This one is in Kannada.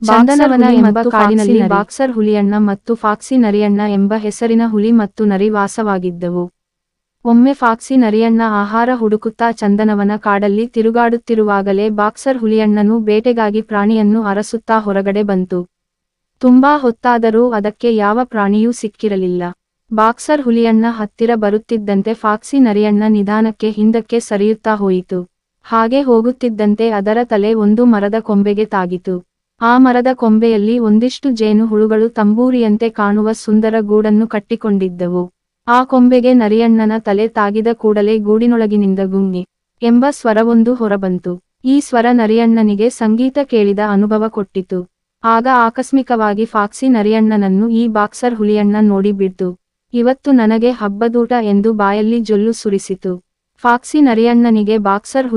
ಚಂದನವನ ಎಂಬ ಕಾಡಿನಲ್ಲಿ ಬಾಕ್ಸರ್ ಹುಲಿಯಣ್ಣ ಮತ್ತು ಫಾಕ್ಸಿ ನರಿಯಣ್ಣ ಎಂಬ ಹೆಸರಿನ ಹುಲಿ ಮತ್ತು ನರಿ ವಾಸವಾಗಿದ್ದವು. ಒಮ್ಮೆ ಫಾಕ್ಸಿ ನರಿಯಣ್ಣ ಆಹಾರ ಹುಡುಕುತ್ತಾ ಚಂದನವನ ಕಾಡಲ್ಲಿ ತಿರುಗಾಡುತ್ತಿರುವಾಗಲೇ ಬಾಕ್ಸರ್ ಹುಲಿಯಣ್ಣನು ಬೇಟೆಗಾಗಿ ಪ್ರಾಣಿಯನ್ನು ಅರಸುತ್ತಾ ಹೊರಗಡೆ ಬಂತು. ತುಂಬಾ ಹೊತ್ತಾದರೂ ಅದಕ್ಕೆ ಯಾವ ಪ್ರಾಣಿಯೂ ಸಿಕ್ಕಿರಲಿಲ್ಲ. ಬಾಕ್ಸರ್ ಹುಲಿಯಣ್ಣ ಹತ್ತಿರ ಬರುತ್ತಿದ್ದಂತೆ ಫಾಕ್ಸಿ ನರಿಯಣ್ಣ ನಿಧಾನಕ್ಕೆ ಹಿಂದಕ್ಕೆ ಸರಿಯುತ್ತಾ ಹೋಯಿತು. ಹಾಗೆ ಹೋಗುತ್ತಿದ್ದಂತೆ ಅದರ ತಲೆ ಒಂದು ಮರದ ಕೊಂಬೆಗೆ ತಾಗಿತು. ಆ ಮರದ ಕೊಂಬೆಯಲ್ಲಿ ಒಂದಿಷ್ಟು ಜೇನು ಹುಳುಗಳು ತಂಬೂರಿಯಂತೆ ಕಾಣುವ ಸುಂದರ ಗೂಡನ್ನು ಕಟ್ಟಿಕೊಂಡಿದ್ದವು. ಆ ಕೊಂಬೆಗೆ ನರಿಯಣ್ಣನ ತಲೆ ತಾಗಿದ ಕೂಡಲೇ ಗೂಡಿನೊಳಗಿನಿಂದ ಗುಂಗಿ ಎಂಬ ಸ್ವರವೊಂದು ಹೊರಬಂತು. ಈ ಸ್ವರ ನರಿಯಣ್ಣನಿಗೆ ಸಂಗೀತ ಕೇಳಿದ ಅನುಭವ ಕೊಟ್ಟಿತು. ಆಗ ಆಕಸ್ಮಿಕವಾಗಿ ಫಾಕ್ಸಿ ನರಿಯಣ್ಣನನ್ನು ಈ ಬಾಕ್ಸರ್ ಹುಲಿಯಣ್ಣ ನೋಡಿ ಬಿಡ್ತು. ಇವತ್ತು ನನಗೆ ಹಬ್ಬದೂಟ ಎಂದು ಬಾಯಲ್ಲಿ ಜೊಲ್ಲು ಸುರಿಸಿತು. ಫಾಕ್ಸಿ ನರಿಯಣ್ಣನಿಗೆ ಬಾಕ್ಸರ್